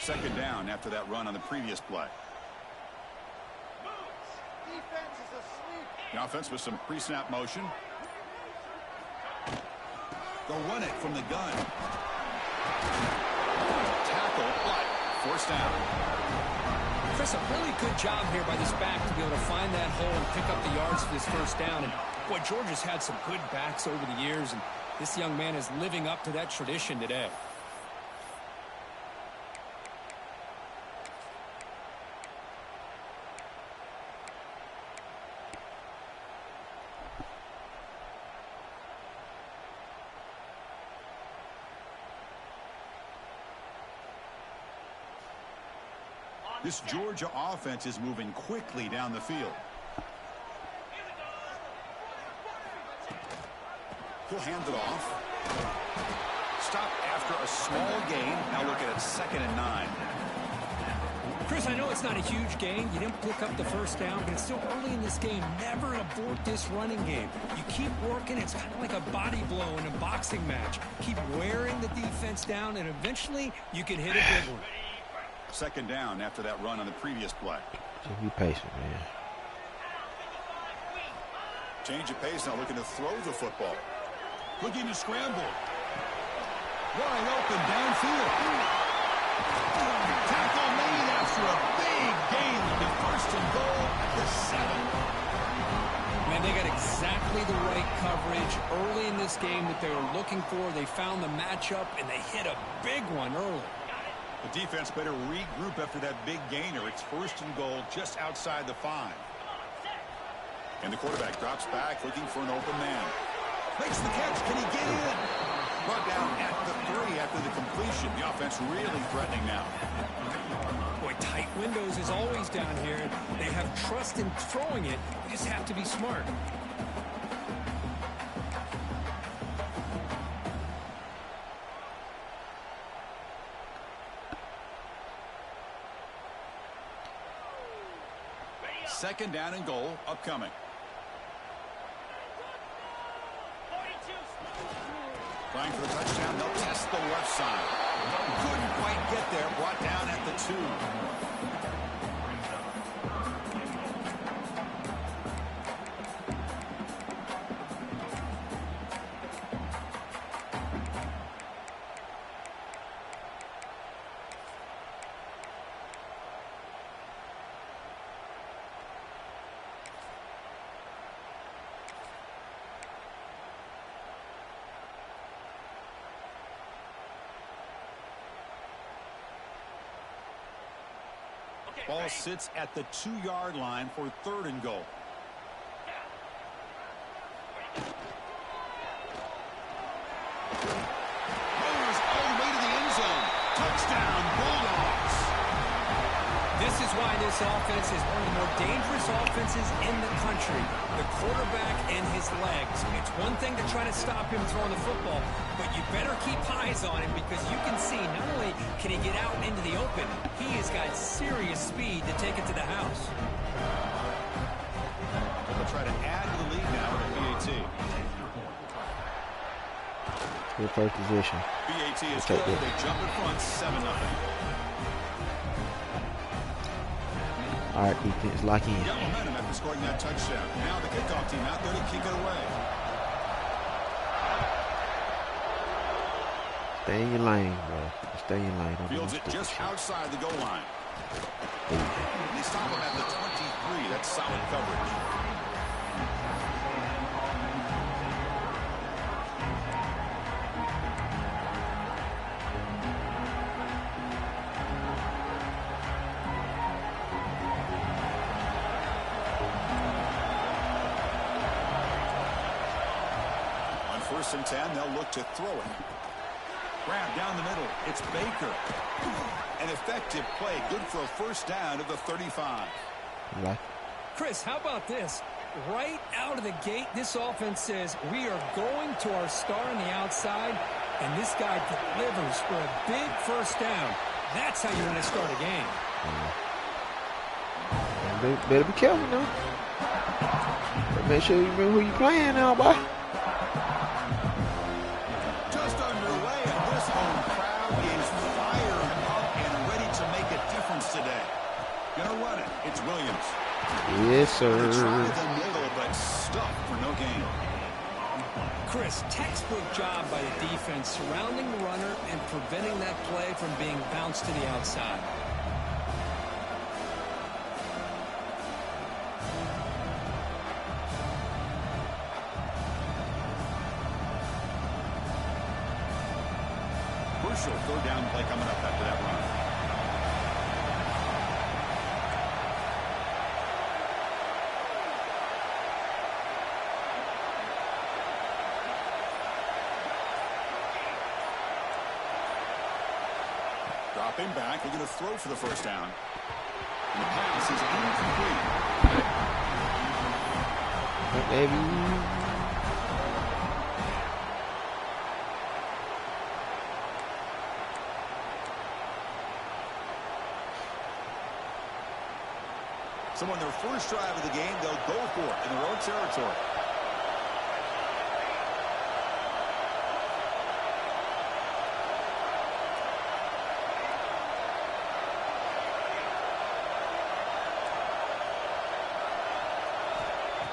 Second down after that run on the previous play. The offense with some pre-snap motion. They'll run it from the gun. Tackle, but forced down. Chris, a really good job here by this back to be able to find that hole and pick up the yards for this first down. And boy, Georgia's had some good backs over the years, and this young man is living up to that tradition today. This Georgia offense is moving quickly down the field. He'll hand it off. Stop after a small gain. Now look at it, 2nd and 9. Chris, I know it's not a huge gain. You didn't pick up the first down, but it's still early in this game. Never abort this running game. You keep working. It's kind of like a body blow in a boxing match. Keep wearing the defense down, and eventually you can hit a big one. Second down after that run on the previous play. Just be patient, man. Change of pace, now looking to throw the football. Looking to scramble. Wide open downfield. Tackle made after a big gain. The 1st and goal at the 7. Man, they got exactly the right coverage early in this game that they were looking for. They found the matchup, and they hit a big one early. The defense better regroup after that big gainer. It's 1st and goal just outside the 5. And the quarterback drops back looking for an open man. Makes the catch. Can he get in? Brought down at the 3 after the completion. The offense really threatening now. Boy, tight windows is always down here. They have trust in throwing it. They just have to be smart. Second down and goal upcoming. Trying for the touchdown. They'll test the left side. Couldn't quite get there. Brought down at the 2. Ball sits at the 2-yard line for 3rd and goal. Rose all the way to the end zone. Touchdown, Bulldogs. This is why this offense is one of the more dangerous offenses in the country. The quarterback and his legs. It's one thing to try to stop him throwing the football, but you better keep eyes on him because you can see not only can he get out into the open, he has got serious speed to take it to the house. They'll try to add to the lead now with PAT. Good first position. PAT is good. They jump in front 7-0. All right, defense, lock in. Got momentum after scoring that touchdown. Now the kickoff team out there to kick it away. Stay in your lane, bro. Stay in your lane. Fields it just outside the goal line. They stop him at the 23. That's solid coverage. On 1st and 10, they'll look to throw it. Grab down the middle. It's Baker. An effective play. Good for a 1st down at the 35. Right. Chris, how about this? Right out of the gate, this offense says we are going to our star on the outside, and this guy delivers for a big 1st down. That's how you want to start a game. Better be careful now. Make sure you remember who you're playing now, boy. Just underway, and this home crowd is fired up and ready to gonna run it. It's Williams. Yes, sir. They tried the middle, but stuck for no gain. Chris, textbook job by the defense surrounding the runner and preventing that play from being bounced to the outside. Crucial third down play coming up after that run. Dropping back, looking to throw for the first down. And the pass is incomplete. Maybe. So on their first drive of the game, they'll go for it in their own territory.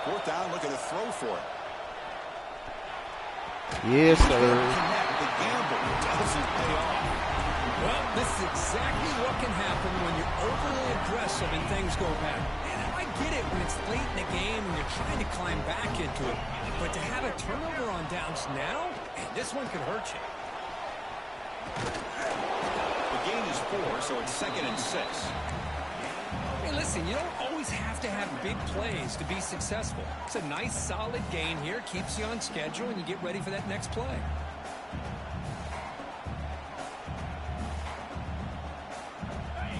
Fourth down, looking to throw for it. Yes, sir. The gamble doesn't pay off. Well, this is exactly what can happen when you're overly aggressive and things go bad. And I get it when it's late in the game and you're trying to climb back into it. But to have a turnover on downs now, this one could hurt you. The gain is 4, so it's 2nd and 6. Hey, listen, you don't always have to have big plays to be successful. It's a nice, solid gain here. Keeps you on schedule, and you get ready for that next play.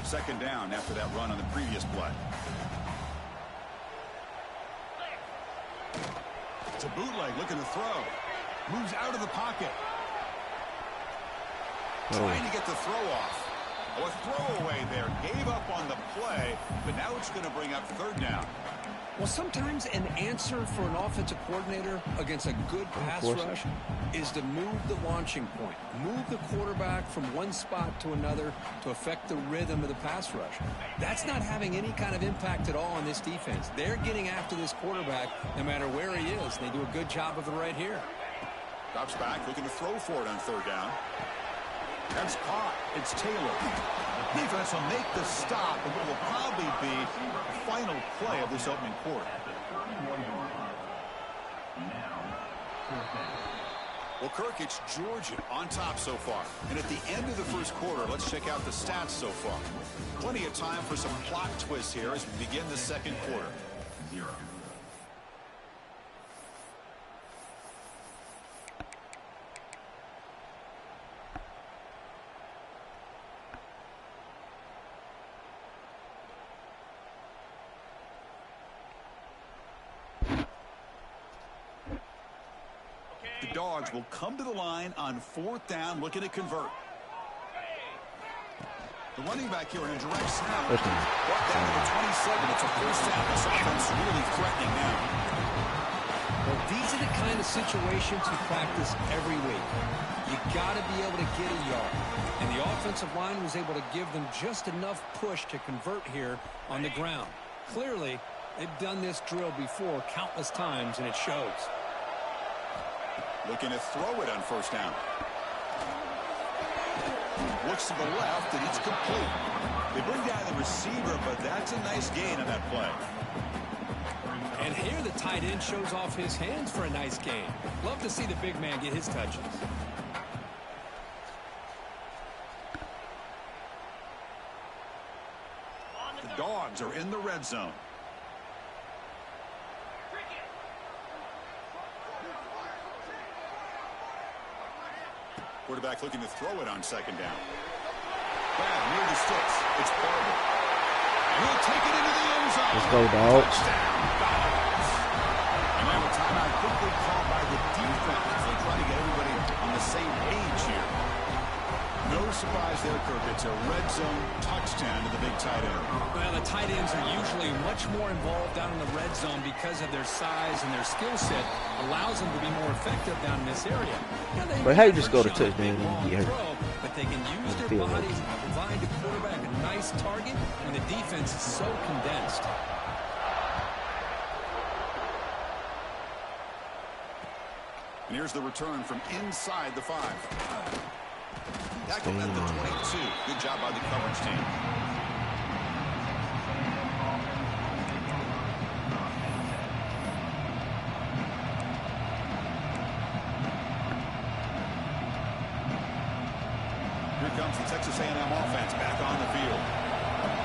Second down after that run on the previous play. It's a bootleg looking to throw. Moves out of the pocket. Trying to get the throw off. Oh, a throwaway there. Gave up on the play, but now it's going to bring up third down. Well, sometimes an answer for an offensive coordinator against a good pass rush is to move the launching point. Move the quarterback from one spot to another to affect the rhythm of the pass rush. That's not having any kind of impact at all on this defense. They're getting after this quarterback no matter where he is. They do a good job of it right here. Drops back, looking to throw for it on third down. That's caught. It's Taylor. Defense will make the stop, and what will probably be the final play of this opening quarter. Well, Kirk, it's Georgia on top so far. And at the end of the first quarter, let's check out the stats so far. Plenty of time for some plot twists here as we begin the second quarter. The Dogs will come to the line on fourth down, looking to convert. The running back here in a direct snap. Brought down to the 27. It's a first down. This offense really threatening now. Well, these are the kind of situations you practice every week. You got to be able to get a yard. And the offensive line was able to give them just enough push to convert here on the ground. Clearly, they've done this drill before countless times, and it shows. Looking to throw it on first down. Looks to the left, and it's complete. They bring down the receiver, but that's a nice gain on that play. And here the tight end shows off his hands for a nice gain. Love to see the big man get his touches. The Dogs are in the red zone. Quarterback looking to throw it on second down. Bad near the sticks. It's Barber. He'll take it into the end zone. Let's go, Dogs. And now a timeout quickly called by the defense as they try to get everybody on the same page here. No surprise there, Kirk. It's a red zone touchdown to the big tight end. Well, the tight ends are usually much more involved down in the red zone because of their size and their skill set allows them to be more effective down in this area. But how you just go to touchdown and get hurt? But they can use their bodies and provide the quarterback a nice nice target when the defense is so condensed. And here's the return from inside the 5. Tackled at the 22. Good job by the coverage team. Here comes the Texas A&M offense back on the field.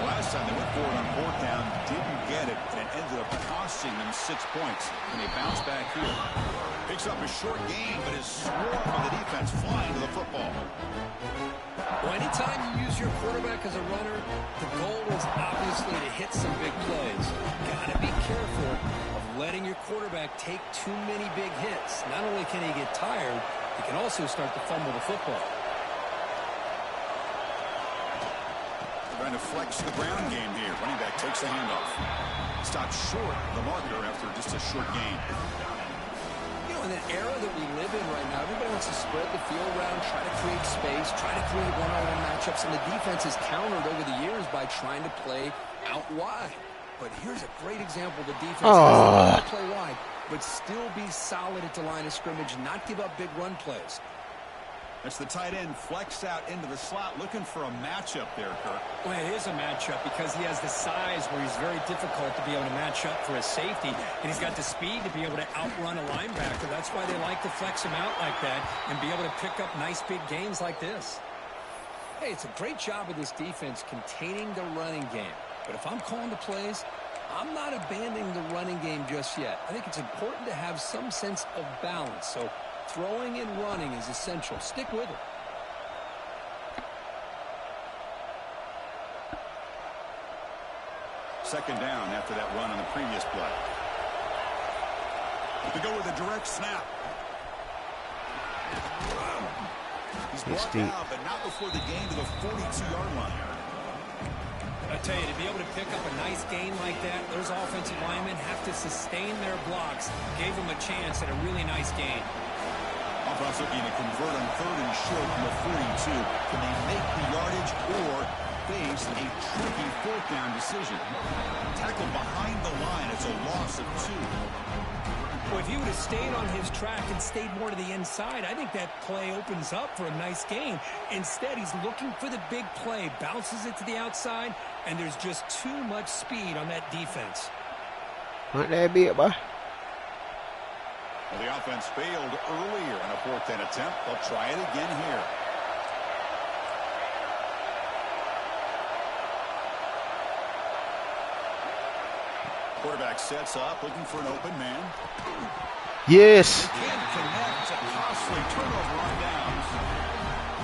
Last time they went forward on 4th down, didn't get it, and it ended up costing them 6 points. And they bounce back here. Picks up a short gain, but is swarmed by the defense flying to the football. Well, anytime you use your quarterback as a runner, the goal is obviously to hit some big plays. Got to be careful of letting your quarterback take too many big hits. Not only can he get tired, he can also start to fumble the football. Trying to flex the ground game here. Running back takes the handoff. Stopped short of the marker after just a short gain. You know, in the era that we live in right now, everybody wants to spread the field around, try to create space, try to create one-on-one matchups, and the defense has countered over the years by trying to play out wide. But here's a great example of the defense has to play wide, but still be solid at the line of scrimmage, not give up big run plays. That's the tight end flexed out into the slot, looking for a matchup there, Kirk. Well, it is a matchup because he has the size where he's very difficult to be able to match up for his safety, and he's got the speed to be able to outrun a linebacker. That's why they like to flex him out like that and be able to pick up nice big gains like this. Hey, it's a great job of this defense containing the running game. But if I'm calling the plays, I'm not abandoning the running game just yet. I think it's important to have some sense of balance. So throwing and running is essential. Stick with it. Second down after that run on the previous play. To go with a direct snap. He's brought down, but not before the gain to the 42-yard line. I tell you, to be able to pick up a nice gain like that, those offensive linemen have to sustain their blocks. Gave them a chance at a really nice gain. Offense looking to convert on 3rd and short from the 42. Can they make the yardage or face a tricky 4th down decision? Tackled behind the line. It's a loss of 2. Well, if he would have stayed on his track and stayed more to the inside, I think that play opens up for a nice gain. Instead, he's looking for the big play, bounces it to the outside, and there's just too much speed on that defense. Not that big, boy. Well, the offense failed earlier on a 4th down attempt. They'll try it again here. Quarterback sets up, looking for an open man. Yes. Can't connect. A costly turnover on downs.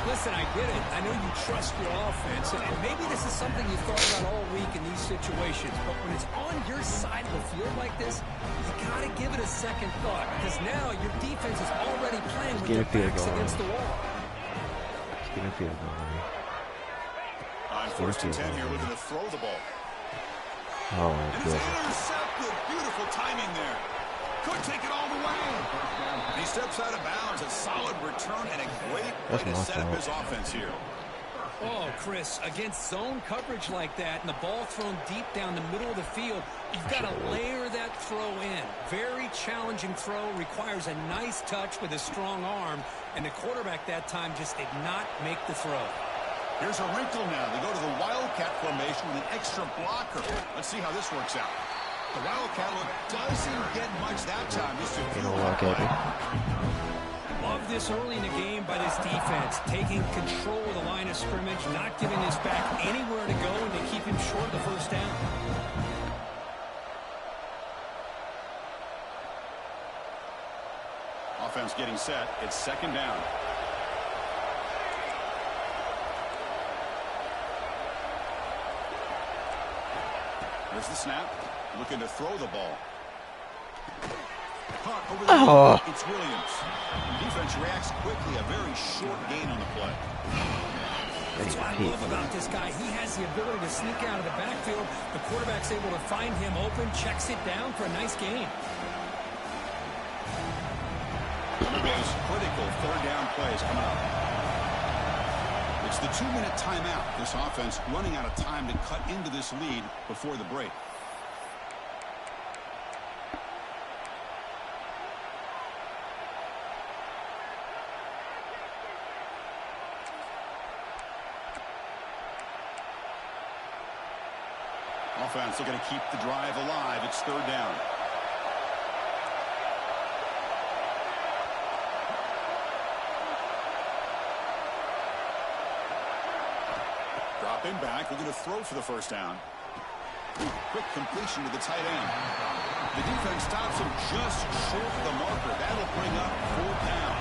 Listen, I get it. I know you trust your offense, and maybe this is something you thought about all week in these situations, but when it's on your side of the field like this, you got to give it a second thought, because now your defense is already playing with their backs against the wall. Let's get a field goal. On 1st and 10 here, looking to throw the ball. Oh, and it's intercepted. Beautiful timing there. Could take it all the way. And he steps out of bounds. A solid return and a great way to set up his offense here. Oh, Chris, against zone coverage like that and the ball thrown deep down the middle of the field, you've got to layer that throw in. Very challenging throw, requires a nice touch with a strong arm, and the quarterback that time just did not make the throw. Here's a wrinkle now. They go to the Wildcat formation with an extra blocker. Let's see how this works out. The Wildcat look doesn't get much that time. Just a few Love this early in the game by this defense, taking control of the line of scrimmage, not giving his back anywhere to go, and to keep him short of the 1st down. Offense getting set. It's 2nd down. There's the snap. Looking to throw the ball. Caught over the middle. It's Williams. The defense reacts quickly. A very short gain on the play. That's what I love about this guy. He has the ability to sneak out of the backfield. The quarterback's able to find him open, checks it down for a nice gain. One of those critical 3rd down plays coming up. It's the 2-minute timeout. This offense running out of time to cut into this lead before the break. Offense looking to keep the drive alive. It's 3rd down. Dropping back, looking to throw for the 1st down. Quick completion to the tight end. The defense stops him just short of the marker. That'll bring up 4th down.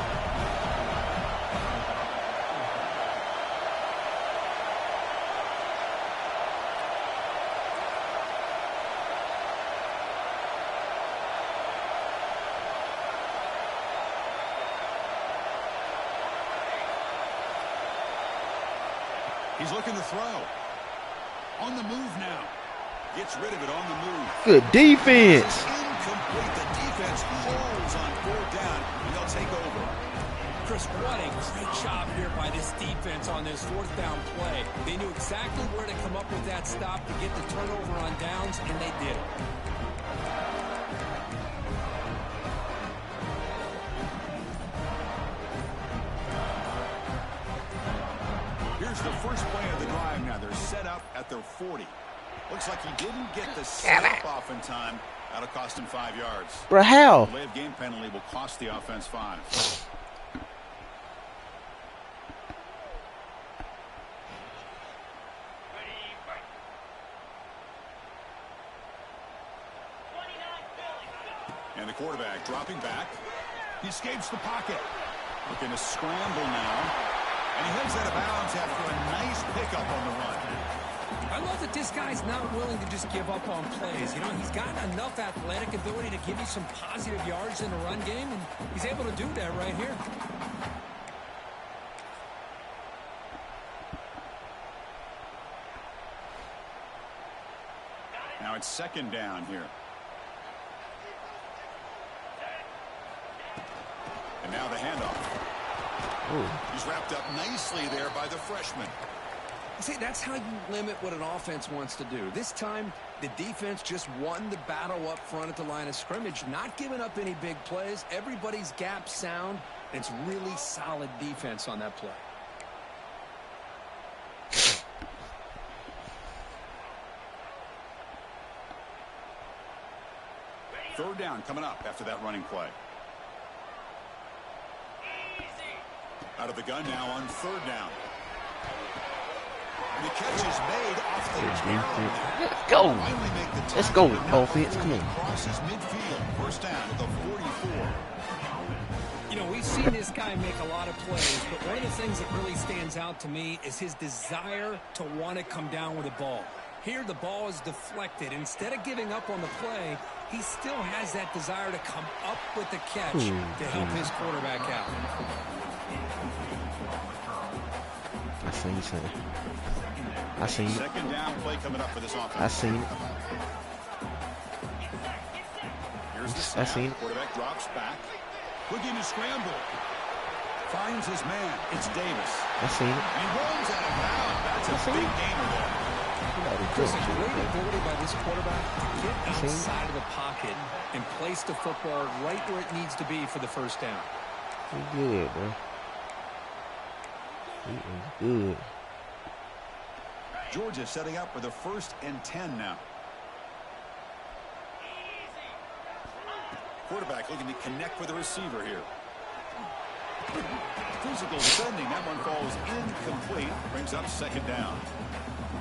He's looking to throw. On the move now. Gets rid of it on the move. Good defense. Incomplete. The defense holds on 4th down, and they'll take over. Chris, what a great job here by this defense on this 4th down play. They knew exactly where to come up with that stop to get the turnover on downs, and they did. Here's the first play of the drive now. They're set up at their 40. Looks like he didn't get the snap off in time. That'll cost him 5 yards. Bro, how? The late game penalty will cost the offense 5. And the quarterback dropping back. He escapes the pocket. Looking to scramble now. And he heads out of bounds after a nice pickup on the run. I love that this guy's not willing to just give up on plays. You know, he's got enough athletic ability to give you some positive yards in the run game, and he's able to do that right here. Now it's 2nd down here. And now the handoff. Ooh. He's wrapped up nicely there by the freshman. See, that's how you limit what an offense wants to do. This time, the defense just won the battle up front at the line of scrimmage, not giving up any big plays. Everybody's gap sound. It's really solid defense on that play. Third down coming up after that running play. Out of the gun now on 3rd down. And the catch is made off the Let's go. Let's go, offense. Come on. Crosses midfield. 1st down at the 44. You know, we've seen this guy make a lot of plays, but one of the things that really stands out to me is his desire to want to come down with the ball. Here, the ball is deflected. Instead of giving up on the play, he still has that desire to come up with the catch to help his quarterback out. I seen something. I seen it. 2nd down play coming up for this offense. I seen it. Here's the snap. I seen it. Quarterback drops back. Looking to scramble. Finds his man. It's Davis. I seen it. He rolls out of bounds. That's a big gainer there. There's a great ability by this quarterback to get outside of the pocket and place the football right where it needs to be for the 1st down. He good, bro. He is good. Georgia setting up for the 1st and 10 now. Quarterback looking to connect with the receiver here. Physical defending. That one falls incomplete. Brings up 2nd down.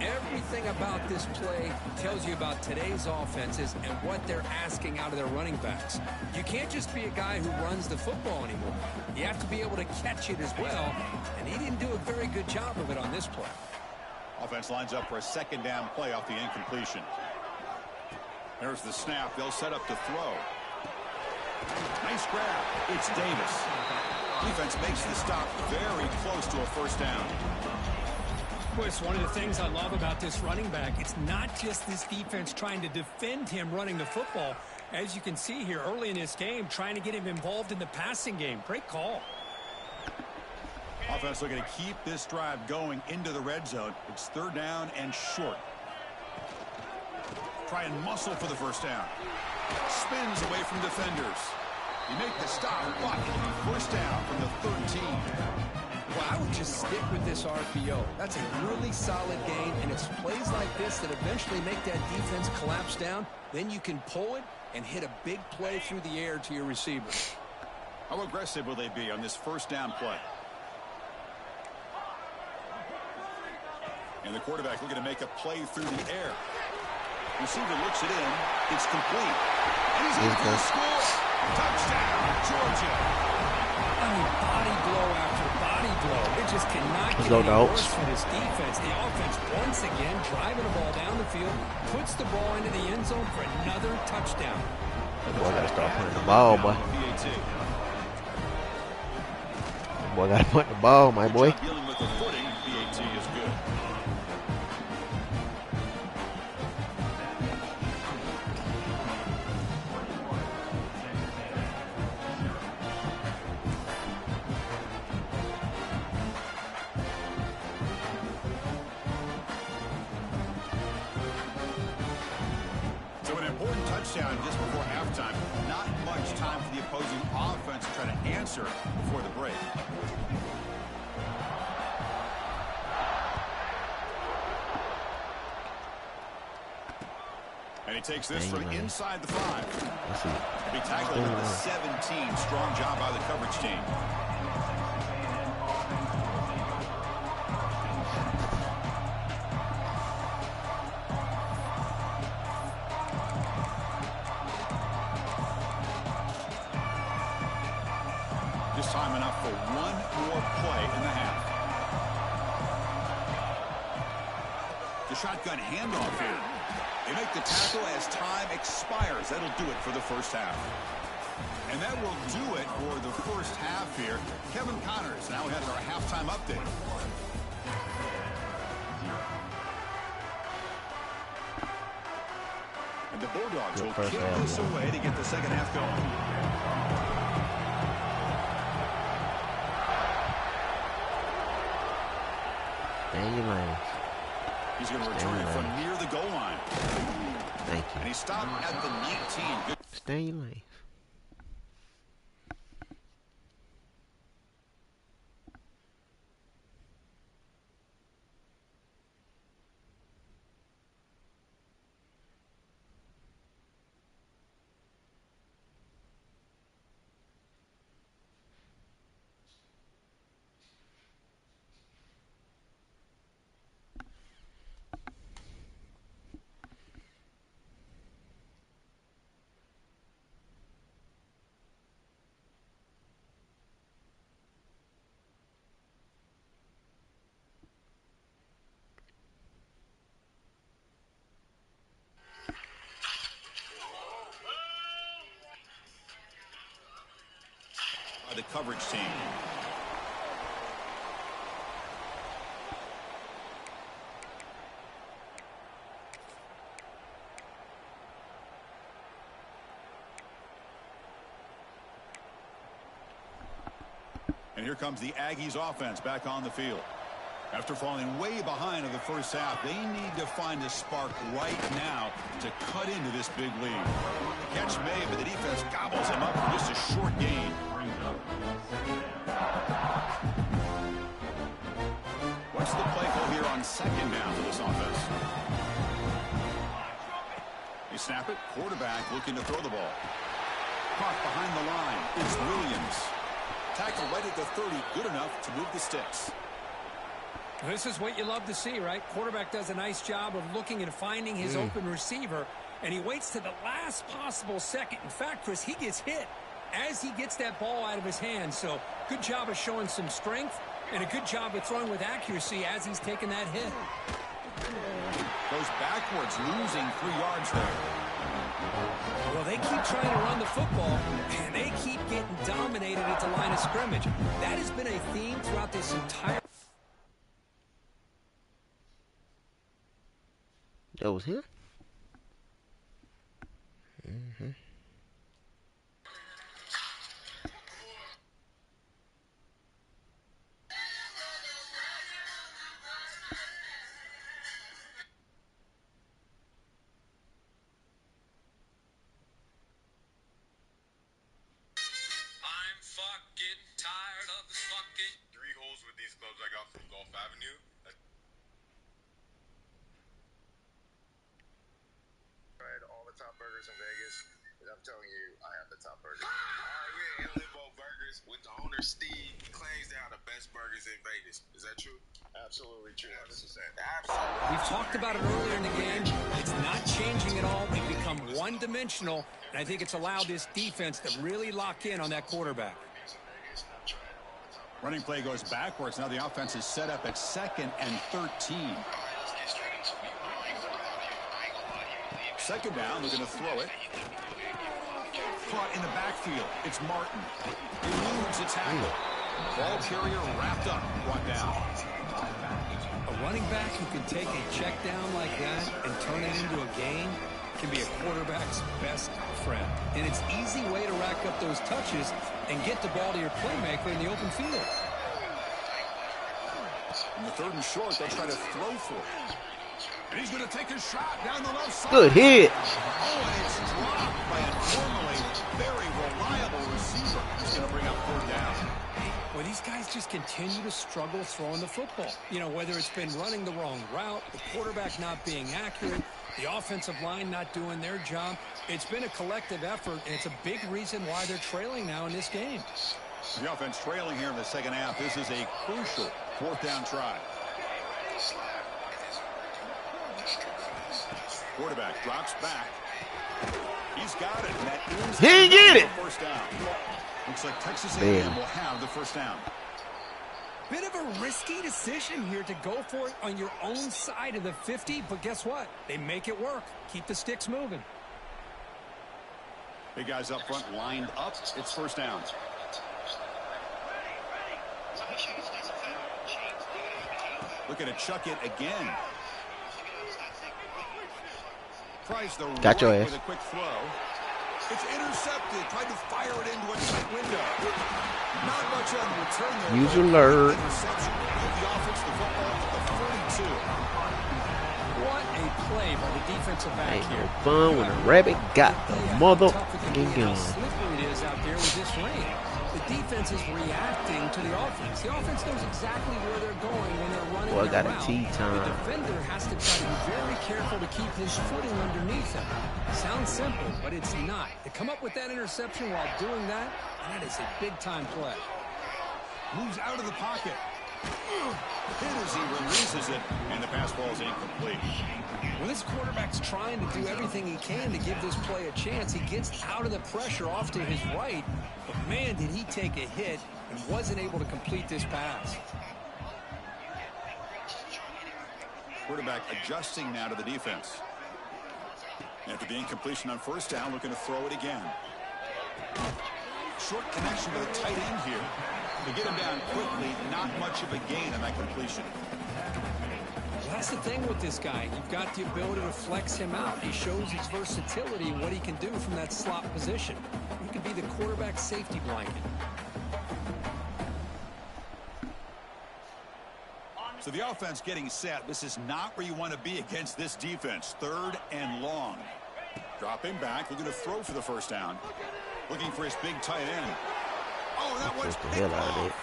Everything about this play tells you about today's offenses and what they're asking out of their running backs. You can't just be a guy who runs the football anymore. You have to be able to catch it as well, and he didn't do a very good job of it on this play. Offense lines up for a 2nd down play off the incompletion. There's the snap. They'll set up to throw. Nice grab. It's Davis. Defense makes the stop very close to a 1st down. Boy, it's one of the things I love about this running back. It's not just this defense trying to defend him running the football. As you can see here early in this game, trying to get him involved in the passing game. Great call. Offense looking to keep this drive going into the red zone. It's 3rd down and short. Try and muscle for the first down. Spins away from defenders. You make the stop, but it'll be 1st down from the 13. Well, I would just stick with this RPO. That's a really solid gain, and it's plays like this that eventually make that defense collapse down. Then you can pull it and hit a big play through the air to your receiver. How aggressive will they be on this 1st down play? And the quarterback looking to make a play through the air. Receiver looks it in. It's complete. And he's in for the score. Touchdown, Georgia. I mean, body blow after body blow. It just cannot get any worse for this defense. The offense, once again, driving the ball down the field, puts the ball into the end zone for another touchdown. That boy got to start putting the ball, boy. Boy got to put the ball, my boy. Dealing with the footing, BAT is good. So an important touchdown just before halftime. Not much time for the opposing offense to try to answer before the break. And he takes this from inside the 5. Let's see. Be tackled at the 17. Strong job by the coverage team. Just time enough for one more play in the half. The shotgun handoff here. They make the tackle as time expires. That'll do it for the 1st half. And that will do it for the 1st half here. Kevin Connors now has our halftime update. And the Bulldogs will kick this away to get the 2nd half going. Stay in your lanes. He's going to return it from near the goal line. Thank you. And he stopped at the 19. Good. Stay in your lanes. The coverage team. And here comes the Aggies offense back on the field. After falling way behind in the 1st half, they need to find a spark right now to cut into this big lead. The catch made, but the defense gobbles him up for just a short gain. What's the play call here on 2nd down for this offense? They snap it. Quarterback looking to throw the ball. Caught behind the line. It's Williams. Tackle right at the 30. Good enough to move the sticks. This is what you love to see, right? Quarterback does a nice job of looking and finding his open receiver, and he waits to the last possible second. In fact, Chris, he gets hit as he gets that ball out of his hands. So good job of showing some strength and a good job of throwing with accuracy as he's taking that hit. Goes backwards, losing 3 yards there. Well, they keep trying to run the football, and they keep getting dominated at the line of scrimmage. That has been a theme throughout this entire... That was him? burgers. I'm telling you, I have the top burgers. All right, we're in Limbo Burgers with the owner, Steve. He claims they are the best burgers in Vegas. Is that true? Absolutely true. 100%. Absolutely. We've talked about it earlier in the game. It's not changing at all. They've become one-dimensional, and I think it's allowed this defense to really lock in on that quarterback. Running play goes backwards. Now the offense is set up at 2nd and 13. Second down, they're going to throw it. Caught in the backfield. It's Martin. He eludes a tackle. Ball carrier wrapped up, brought down. A running back who can take a check down like that and turn it into a gain can be a quarterback's best friend. And it's an easy way to rack up those touches and get the ball to your playmaker in the open field. In the 3rd and short, they'll try to throw for it. And he's going to take a shot down the left side. Good hit. Oh, and it's dropped by a normally very reliable receiver. He's going to bring up 4th down. Well, these guys just continue to struggle throwing the football. You know, whether it's been running the wrong route, the quarterback not being accurate, the offensive line not doing their job. It's been a collective effort, and it's a big reason why they're trailing now in this game. The offense trailing here in the second half. This is a crucial 4th down try. Quarterback drops back. He's got it. And that is He didn't get it. First down. Looks like Texas A&M will have the first down. Bit of a risky decision here to go for it on your own side of the 50, but guess what? They make it work. Keep the sticks moving. Big guys up front lined up. It's first down. Looking to chuck it again. Tries the Got your right ass. with a quick throw. It's intercepted. Tried to fire it into a tight window. Not much on the return there. User alert. Interception. Give the offense the football at the 42. What a play by the defensive back Ain't here. no fun when a rabbit got the How motherfucking gun. slippery it is out there with this rain. The defense is reacting to the offense. The offense knows exactly where they're going when they're running Boy, I their got a route. tea time. The defender has to try to be very careful to keep his footing underneath him. Sounds simple, but it's not. To come up with that interception while doing that, that is a big-time play. Moves out of the pocket. Hit as he releases it, and the pass ball is incomplete. When this quarterback's trying to do everything he can to give this play a chance, he gets out of the pressure off to his right, but man, did he take a hit and wasn't able to complete this pass. Quarterback adjusting now to the defense. After the incompletion on first down, looking to throw it again. Short connection to the tight end here. To get him down quickly, not much of a gain on that completion. That's the thing with this guy. You've got the ability to flex him out. He shows his versatility, what he can do from that slot position. He could be the quarterback's safety blanket. So the offense getting set. This is not where you want to be against this defense. 3rd and long. Dropping back, looking to throw for the first down. Looking for his big tight end. Oh, that one's Took the hell out of it.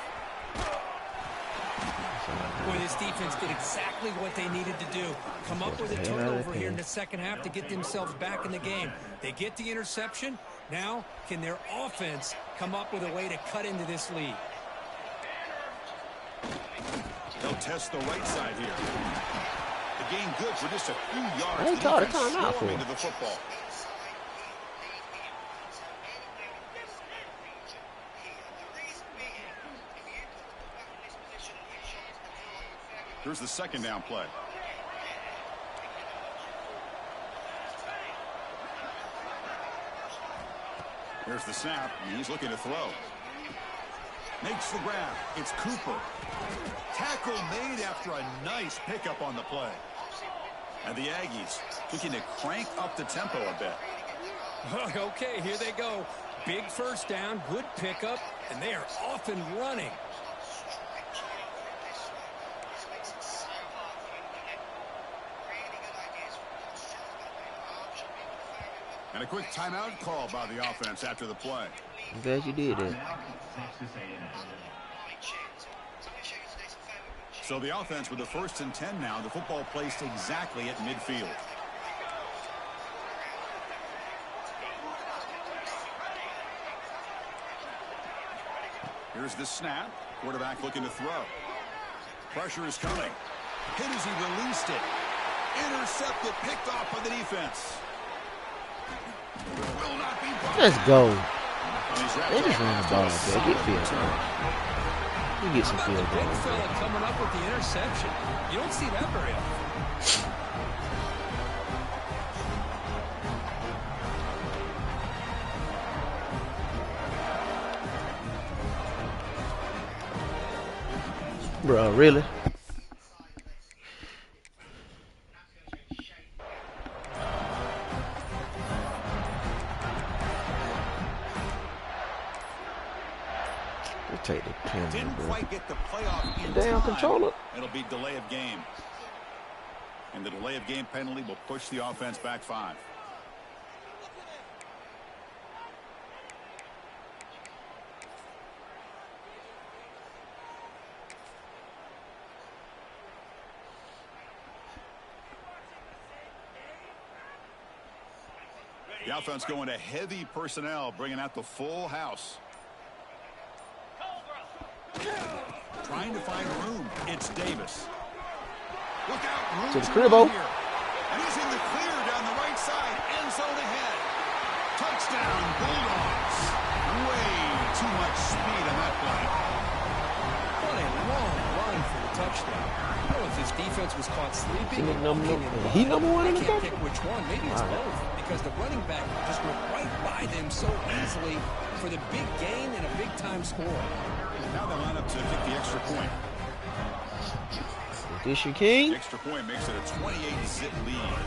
Boy, this defense did exactly what they needed to do. Come up with a turnover here in the second half to get themselves back in the game. They get the interception. Now, can their offense come up with a way to cut into this lead? They'll test the right side here. The game good for just a few yards. They called a The defense timeout for swarming him. to the football. Here's the second down play. Here's the snap. He's looking to throw. Makes the grab. It's Cooper. Tackle made after a nice pickup on the play. And the Aggies looking to crank up the tempo a bit. Okay, here they go. Big first down, good pickup, and they are off and running. And a quick timeout call by the offense after the play. I'm glad you did that. So the offense with the 1st and 10 now. The football placed exactly at midfield. Here's the snap. Quarterback looking to throw. Pressure is coming. Hit as he released it. Intercepted, picked off by the defense. Will not be blocked. Let's go. They just ran the ball, man. Get field goal. You get some field Big goals. fella coming up with the interception. You don't see that very often. Bro, really? We'll take the penalty, didn't bro. quite get the playoff in Damn time. controller. It'll be delay of game. And the delay of game penalty will push the offense back 5. The offense going to heavy personnel, bringing out the full house. Trying to find room. It's Davis. Look out. Room To the cribbo. here. And he's in the clear down the right side. End zone ahead. Touchdown, Bulldogs. Way too much speed on that play. What a long run for the touchdown. I don't know if his defense was caught sleeping. He number one in the I can't country? pick which one. Maybe it's both. Because the running back just went right by them so easily for the big gain and a big-time score. Now they line up to kick the extra point. This your king? The extra point makes it a 28-zip lead.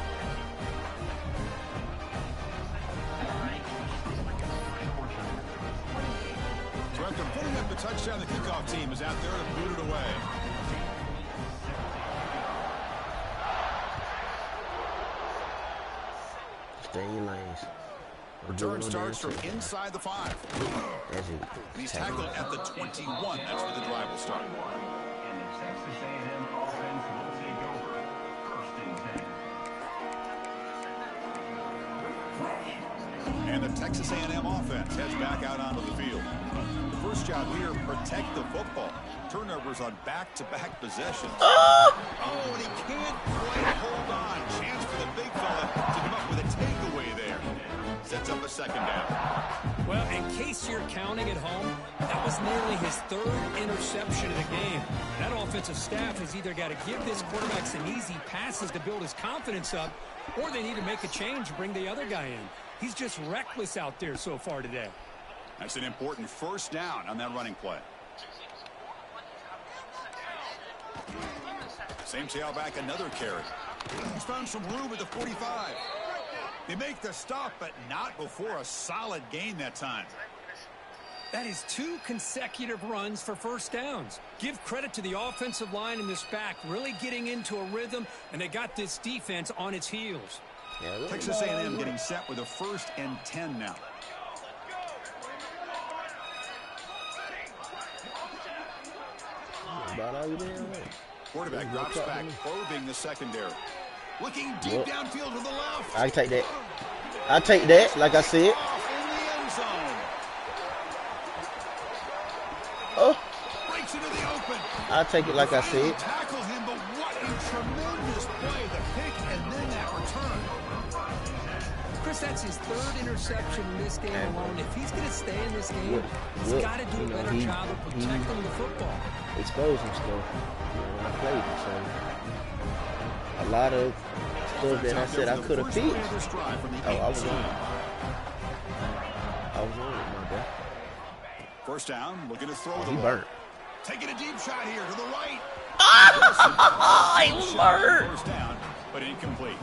So after putting up the touchdown, the kickoff team is out there to boot it away. Stay in your lanes. Return starts from inside the 5. That's it. He's tackled at the 21. That's where the drive will start. And the Texas A&M offense will take over. 1st and 10. And the Texas A&M offense heads back out onto the field. The first job here, protect the football. Turnovers on back-to-back possessions. Oh, and he can't quite hold on. Chance for the big fella to come up with a takeaway there. Sets up a second down. Well, in case you're counting at home, that was nearly his 3rd interception of the game. That offensive staff has either got to give this quarterback some easy passes to build his confidence up, or they need to make a change and bring the other guy in. He's just reckless out there so far today. That's an important first down on that running play. Same tailback, another carry. He's found some room at the 45. They make the stop, but not before a solid gain that time. That is 2 consecutive runs for first downs. Give credit to the offensive line in this back, really getting into a rhythm, and they got this defense on its heels. Yeah, Texas A&M getting set with a 1st and 10 now. About all you doing? Quarterback drops back, probing the secondary. Looking deep downfield to the left. I take that. I take that, like I said. Off in the end zone. Oh, Breaks into the open. I take it like I said. Tackle him, but what a tremendous play. The pick and then that return. Chris, that's his 3rd interception in this game alone. If he's going to stay in this game, he's got to do a better job of protecting the football. Exposing stuff when I played it. So a lot of stuff that I said I could have fixed. Oh, I was on it. I was on it, my boy. First down, looking to throw the He ball. burnt. Taking a deep shot here to the right. He was burnt. First down, but incomplete.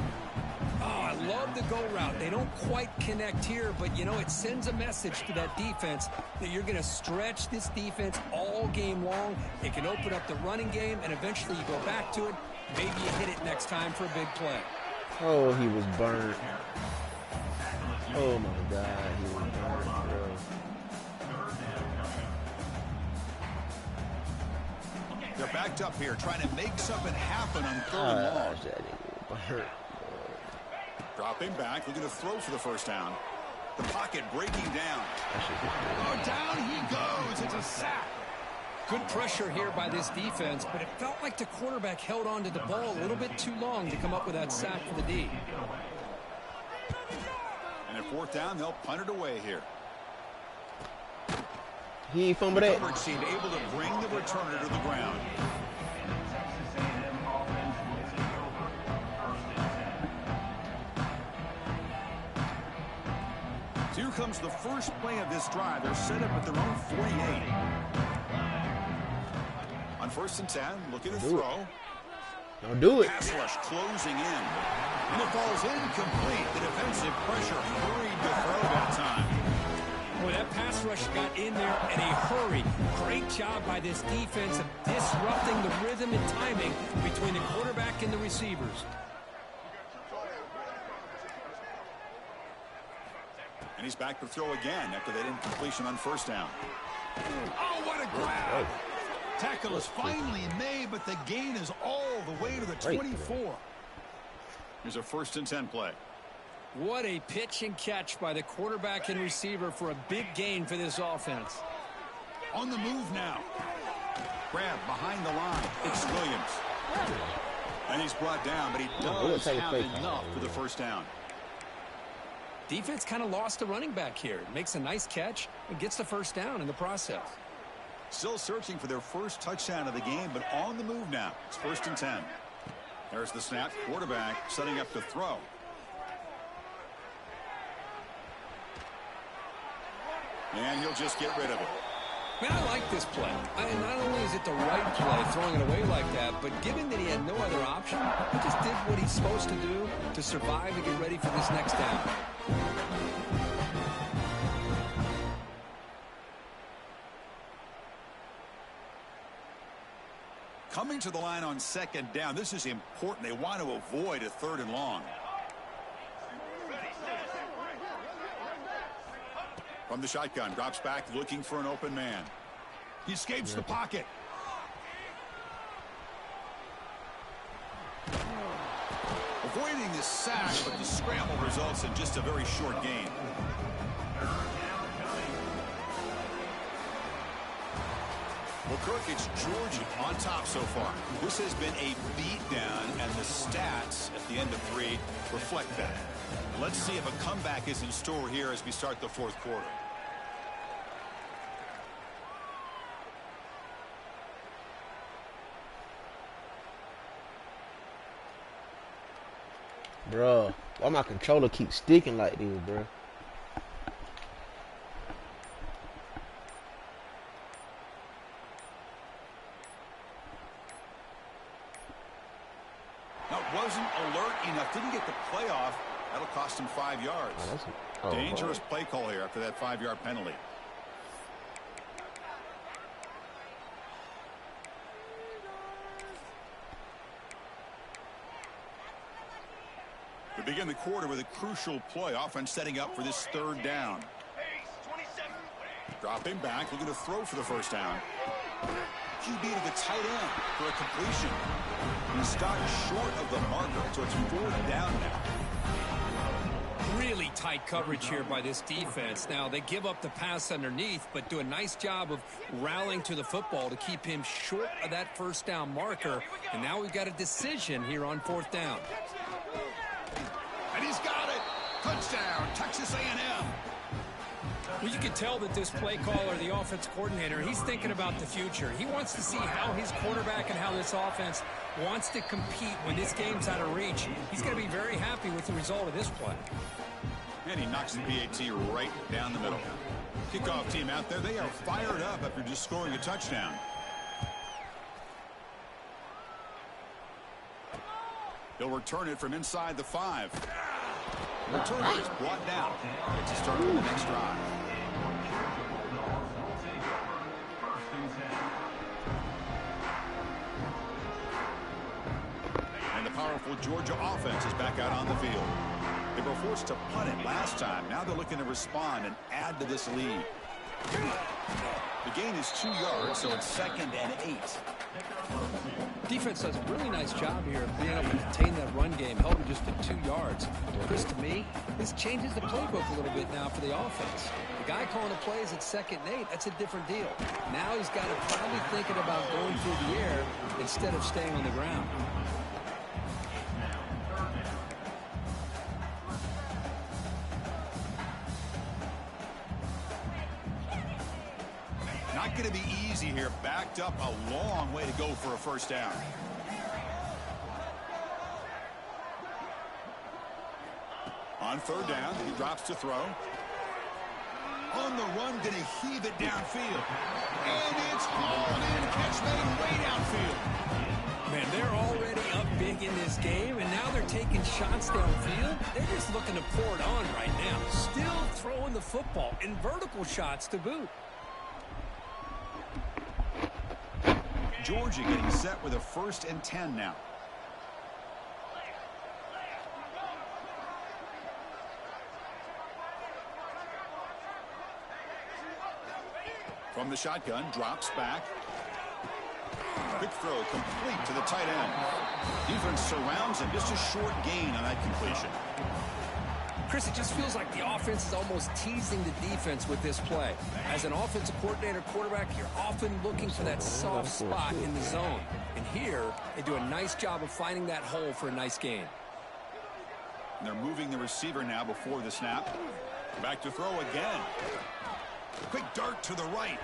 Oh, I love the go route. They don't quite connect here, but, you know, it sends a message to that defense that you're going to stretch this defense all game long. It can open up the running game, and eventually you go back to it. Maybe you hit it next time for a big play. Oh, he was burnt. Oh, my God. He was burnt, bro. They're backed up here, trying to make something happen on 3rd and long. Gosh, that nigga was burnt. Dropping back, looking to throw for the first down. The pocket breaking down. Oh, down he goes. It's a sack. Good pressure here by this defense, but it felt like the quarterback held on to the ball a little bit too long to come up with that sack for the D. And at 4th down, they'll punt it away here. He ain't fumbled that. Coverage team able to bring the returner to the ground. Texas A&M offense will take over 1st and 10. So here comes the first play of this drive. They're set up at their own 48. On 1st and 10, looking to throw. Don't do it. Pass rush closing in. And it falls incomplete. The defensive pressure hurried to throw that time. Boy, that pass rush got in there in a hurry. Great job by this defense of disrupting the rhythm and timing between the quarterback and the receivers. And he's back to throw again after that incompletion on 1st down. Oh, what a grab! Tackle is finally made, but the gain is all the way to the 24. Here's a 1st and 10 play. What a pitch and catch by the quarterback and receiver for a big gain for this offense. On the move now. Grab behind the line. It's Williams. And he's brought down, but he does have enough for the 1st down. Defense kind of lost the running back here. Makes a nice catch and gets the 1st down in the process. Still searching for their first touchdown of the game, but on the move now. It's 1st and 10. There's the snap. Quarterback setting up to throw. And he'll just get rid of it. Man, I like this play. Not only is it the right play, throwing it away like that, but given that he had no other option, he just did what he's supposed to do to survive and get ready for this next down. Coming to the line on 2nd down. This is important. They want to avoid a 3rd and long. From the shotgun, drops back, looking for an open man. He escapes the pocket. Avoiding the sack, but the scramble results in just a very short gain. Well, Kirk, it's Georgia on top so far. This has been a beatdown, and the stats at the end of 3 reflect that. Let's see if a comeback is in store here as we start the 4th quarter. Bro, why my controller keep sticking like this, bro? Now, wasn't alert enough. Didn't get the play off. That'll cost him 5 yards. Dangerous play call here after that 5-yard penalty. We begin the quarter with a crucial play. Offense setting up for this 3rd down. Dropping back, looking to throw for the 1st down. QB to the tight end for a completion. He stopped short of the marker, so it's 4th down now. Really tight coverage here by this defense. Now, they give up the pass underneath, but do a nice job of rallying to the football to keep him short of that 1st down marker. And now we've got a decision here on 4th down. And he's got it. Touchdown, Texas A&M. Well, you can tell that this play caller, the offense coordinator, he's thinking about the future. He wants to see how his quarterback and how this offense wants to compete when this game's out of reach. He's going to be very happy with the result of this play. And he knocks the PAT right down the middle. Kickoff team out there, they are fired up after just scoring a touchdown. He'll return it from inside the 5. Returner is brought down. It's a start with the next drive. And the powerful Georgia offense is back out on the field. They were forced to punt it last time. Now they're looking to respond and add to this lead. The gain is 2 yards, so it's 2nd and 8. Defense does a really nice job here of being able to contain that run game, held him just to 2 yards. Chris, to me, this changes the playbook a little bit now for the offense. The guy calling the plays at 2nd and 8, that's a different deal. Now he's got to probably thinking about going through the air instead of staying on the ground. Not going to be easy here. Backed up a long way to go for a first down. On 3rd down, he drops to throw. On the run, going to heave it downfield. And it's hauled in. Catch made way downfield. Man, they're already up big in this game, and now they're taking shots downfield. They're just looking to pour it on right now. Still throwing the football, and vertical shots to boot. Georgia getting set with a 1st and 10 now. From the shotgun, drops back. Quick throw complete to the tight end. Defense surrounds him. Just a short gain on that completion. Chris, it just feels like the offense is almost teasing the defense with this play. As an offensive coordinator, quarterback, you're often looking for that soft spot in the zone. And here, they do a nice job of finding that hole for a nice gain. And they're moving the receiver now before the snap. Back to throw again. Quick dart to the right.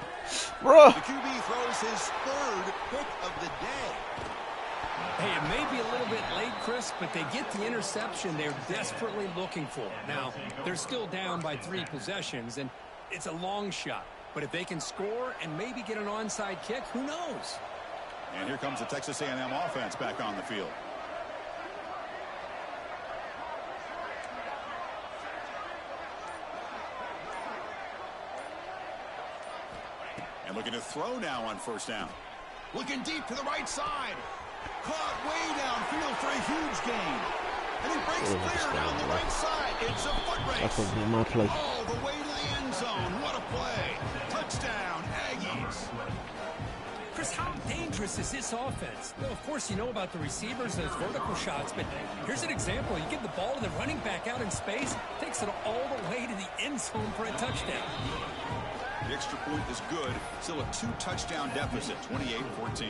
Bruh. The QB throws his 3rd pick of the day. Hey, it may be a little bit late, Chris, but they get the interception they're desperately looking for. Now, they're still down by 3 possessions, and it's a long shot. But if they can score and maybe get an onside kick, who knows? And here comes the Texas A&M offense back on the field. And looking to throw now on 1st down. Looking deep to the right side. Caught way downfield for a huge gain. And he breaks clear down the right side. It's a foot race. That's going to be my play. All the way to the end zone. What a play. Touchdown, Aggies. Chris, how dangerous is this offense? Well, of course, you know about the receivers, those vertical shots, but here's an example. You give the ball to the running back out in space, takes it all the way to the end zone for a touchdown. The extra point is good. Still a 2-touchdown deficit, 28-14.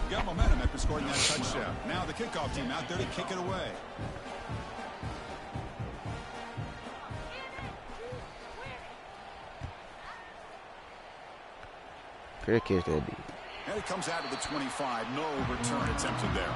Got momentum after scoring that touchdown. Now the kickoff team out there to kick it away. Fair catch that dude. And it comes out to the 25. No return attempted there.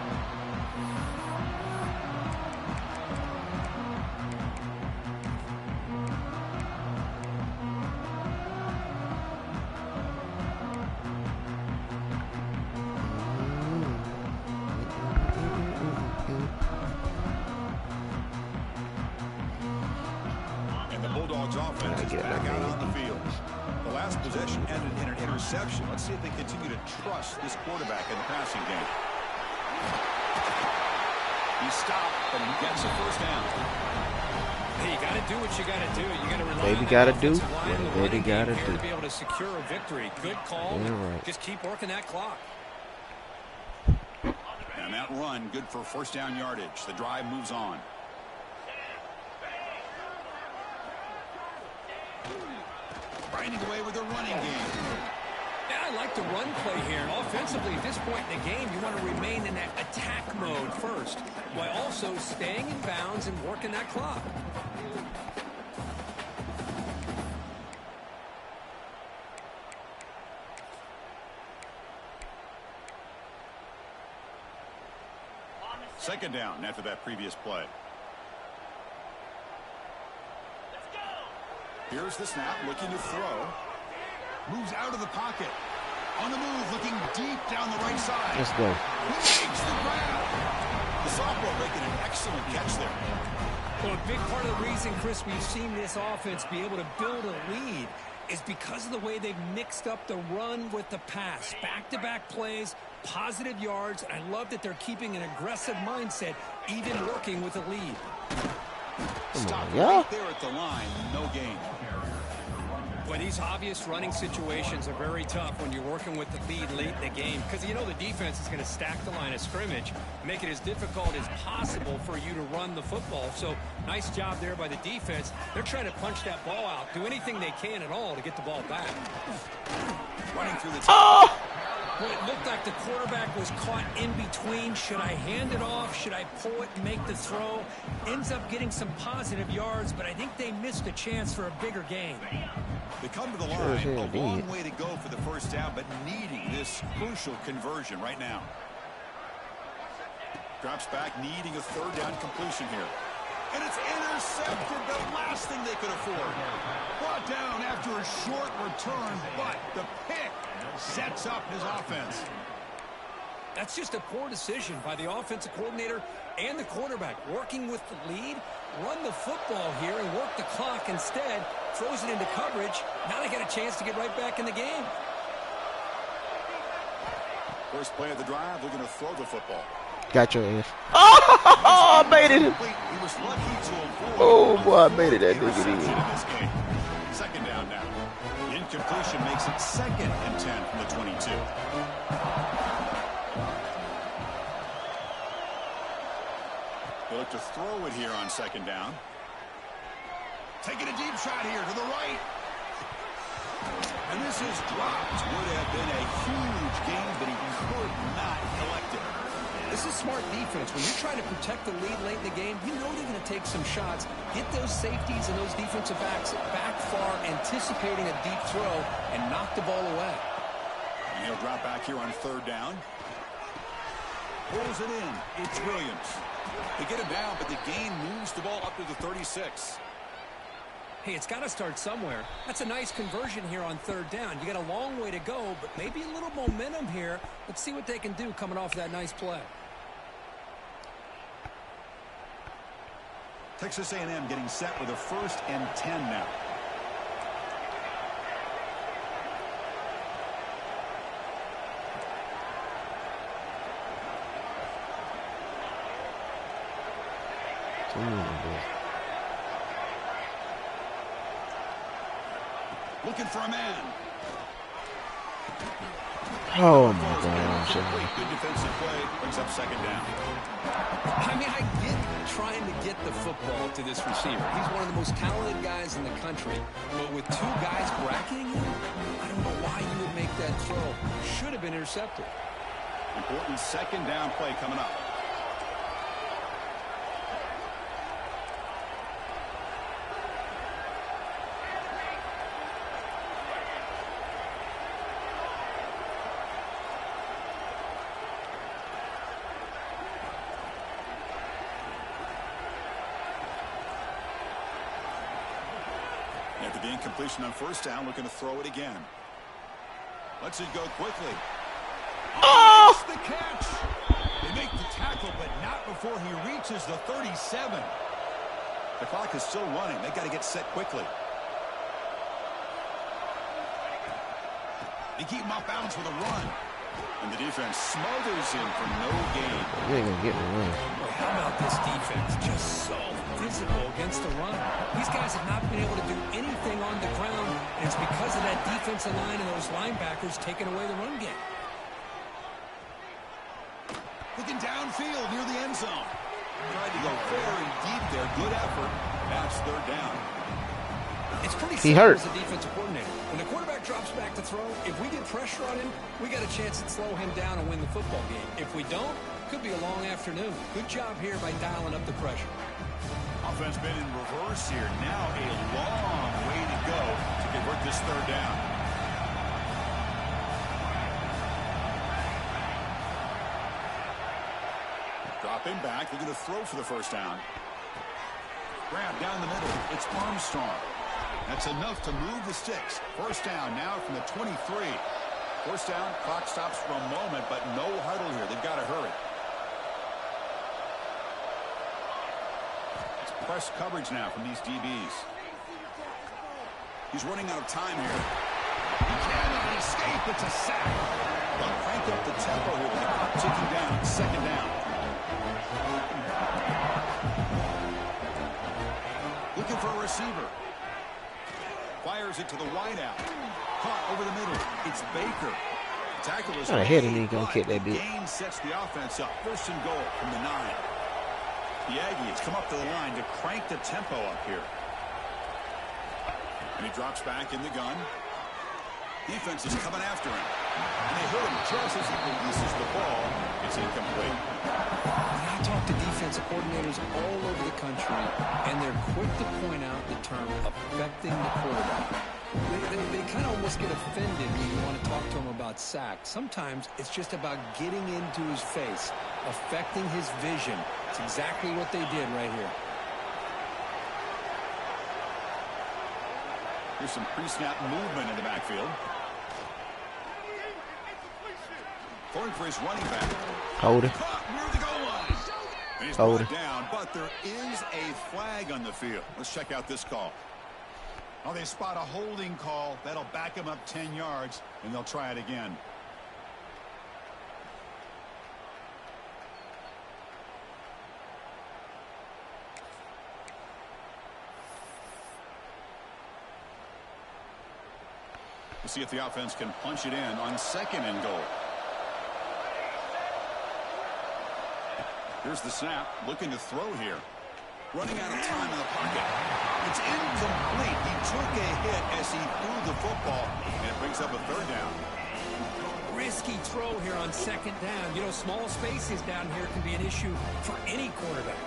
And the Bulldogs offense is back out on the field. The last possession ended in an interception. Let's see if they continue to trust this quarterback in the passing game. He stopped, but he gets a 1st down. Hey, you got to do what you got to do. You got to rely Baby on gotta that do offensive line and the what running they gotta game here do. to be able to secure a victory. Good call. Yeah, right. Just keep working that clock. And that run, good for 1st down yardage. The drive moves on. Grinding away with the running game. Yeah, I like the run play here. Offensively, at this point in the game, you want to remain in that attack mode first, while also staying in bounds and working that clock. Second down after that previous play. Here's the snap, looking to throw. Moves out of the pocket. On the move, looking deep down the right side. Let's go. He makes the grab. The sophomore making an excellent catch there. Well, a big part of the reason, Chris, we've seen this offense be able to build a lead is because of the way they've mixed up the run with the pass. Back-to-back plays, positive yards, and I love that they're keeping an aggressive mindset, even working with a lead. Stop yeah. right there at the line. No gain. Boy, these obvious running situations are very tough when you're working with the lead late in the game because you know the defense is going to stack the line of scrimmage, make it as difficult as possible for you to run the football. So nice job there by the defense. They're trying to punch that ball out, do anything they can at all to get the ball back. Running through the top. Boy, it looked like the quarterback was caught in between. Should I hand it off? Should I pull it and make the throw? Ends up getting some positive yards, but I think they missed a chance for a bigger gain. They come to the line, a long way to go for the first down, but needing this crucial conversion right now. Drops back, needing a third down completion here. And it's intercepted, the last thing they could afford. Brought down after a short return, but the pick sets up his offense. That's just a poor decision by the offensive coordinator and the quarterback. Working with the lead, run the football here and work the clock instead. Throws it into coverage. Now they got a chance to get right back in the game. First play of the drive, they're going to throw the football. Got your ass. Oh, I made it. He was lucky to avoid. Oh, boy, I made it that nigga in. Second down now. The incompletion makes it 2nd and 10 from the 22. They look to throw it here on 2nd down. Taking a deep shot here to the right. And this is dropped. Would have been a huge gain, but he could not collect it. This is smart defense. When you're trying to protect the lead late in the game, you know they're going to take some shots, get those safeties and those defensive backs back far, anticipating a deep throw, and knock the ball away. And he'll drop back here on 3rd down. Pulls it in. It's Williams. They get him down, but the gain moves the ball up to the 36. Hey, it's got to start somewhere. That's a nice conversion here on 3rd down. You got a long way to go, but maybe a little momentum here. Let's see what they can do coming off that nice play. Texas A&M getting set with a 1st and 10 now. Looking for a man. Oh, my gosh. Good defensive play. Brings up 2nd down. I mean, I get trying to get the football to this receiver. He's one of the most talented guys in the country. But with 2 guys bracketing him, I don't know why you would make that throw. Should have been intercepted. Important 2nd down play coming up. After the incompletion on 1st down, looking to throw it again. Lets it go quickly. Oh! Makes the catch. They make the tackle, but not before he reaches the 37. The clock is still running. They got to get set quickly. They keep him off bounds with a run. And the defense smothers him for no gain. You ain't gonna get me wrong. Boy, how about this defense? Just so physical against the run. These guys have not been able to do anything on the ground, and it's because of that defensive line and those linebackers taking away the run game. Looking downfield near the end zone. Tried to go very deep there. Good effort. That's 3rd down. It's pretty He simple hurt. as a defensive coordinator. When the quarterback drops back to throw, if we get pressure on him, we got a chance to slow him down and win the football game. If we don't, could be a long afternoon. Good job here by dialing up the pressure. Offense been in reverse here. Now a long way to go to convert this 3rd down. Dropping back. They're going to throw for the 1st down. Grab down the middle. It's Armstrong. That's enough to move the sticks. 1st down now from the 23. 1st down. Clock stops for a moment, but no huddle here. They've got to hurry. It's press coverage now from these DBs. He's running out of time here. He cannot escape. It's a sack. They'll crank up the tempo here with the clock ticking down. 2nd down. for a receiver. Fires it to the wideout. Caught over the middle. It's Baker. Tackle is How the hell did he gonna kick that bit? Gain sets the offense up. First and goal from the 9. The Aggies come up to the line to crank the tempo up here. And he drops back in the gun. Defense is coming after him. And they hit him just as he releases the ball. It's incomplete. I talk to defensive coordinators all over the country, and they're quick to point out the term affecting the quarterback. They kind of almost get offended when you want to talk to them about sacks. Sometimes it's just about getting into his face, affecting his vision. It's exactly what they did right here. Here's some pre-snap movement in the backfield. Going for his running back. Hold it. Caught near the goal line. And he's brought down, but there is a flag on the field. Let's check out this call. Oh, they spot a holding call. That'll back him up 10 yards, and they'll try it again. We'll see if the offense can punch it in on 2nd and goal. Here's the snap, looking to throw here. Running out of time in the pocket. It's incomplete. He took a hit as he threw the football, and it brings up a 3rd down. Risky throw here on 2nd down. You know, small spaces down here can be an issue for any quarterback.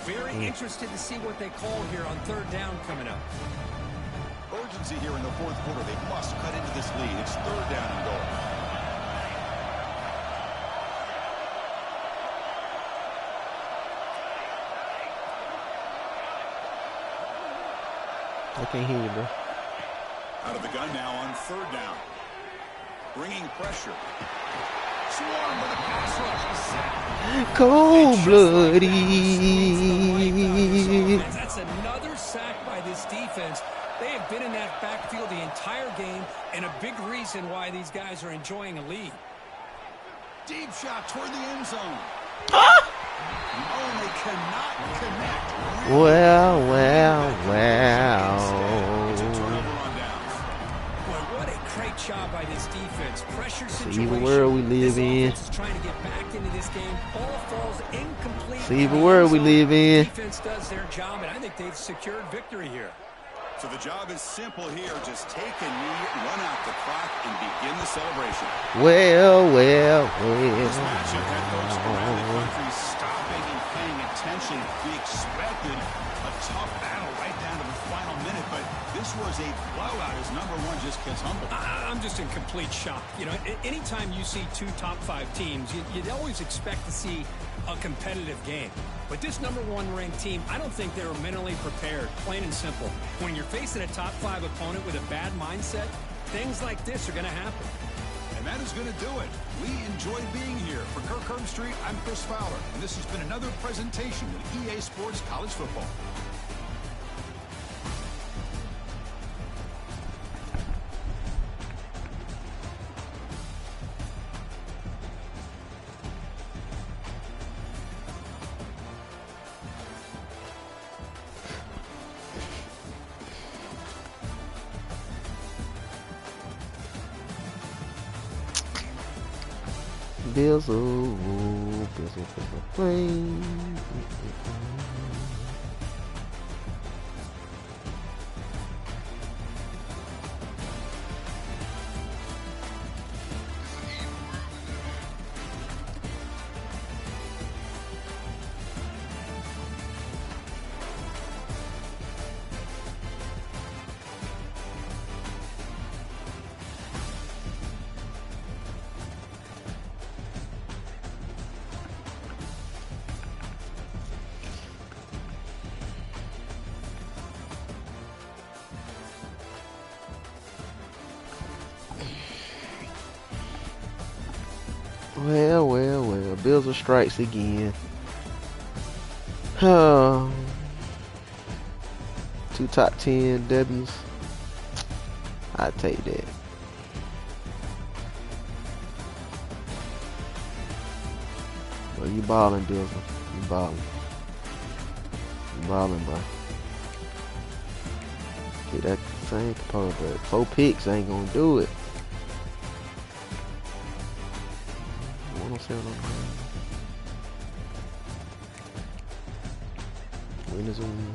Very interested to see what they call here on 3rd down coming up. Urgency here in the 4th quarter. They must cut into this lead. It's 3rd down and goal. I can't hear you, bro. Out of the gun now on 3rd down. Bringing pressure. Swarm with a pass rush. Cold-blooded. That's another sack by this defense. They have been in that backfield the entire game, and a big reason why these guys are enjoying a lead. Deep shot toward the end zone. They cannot connect. Well. It's a turnover on downs. Boy, what a great job by this defense. Pressure situation. See the world we live in. This offense is trying to get back into this game. Ball falls incomplete. See the world we live in. Defense does their job, and I think they've secured victory here. So the job is simple here. Just take a knee, run out the clock, and begin the celebration. Well. This matchup had folks around the country stopping and paying attention. We expected a tough battle right down to the final minute, but this was a blowout as number 1 just gets humbled. I'm just in complete shock. You know, anytime you see 2 top 5 teams, you'd always expect to see a competitive game. But this number 1 ranked team, I don't think they were mentally prepared, plain and simple. When you're facing a top 5 opponent with a bad mindset, things like this are going to happen. And that is going to do it. We enjoyed being here. For Kirk Herbstreit, I'm Chris Fowler, and this has been another presentation of EA Sports College Football. Bizzle, play. Well. Bizzle strikes again. 2 top 10 W's. I'd take that. Well, you balling, Bizzle. You balling. You balling, bro. See that same component, but 4 picks ain't gonna do it. 107 on the winners.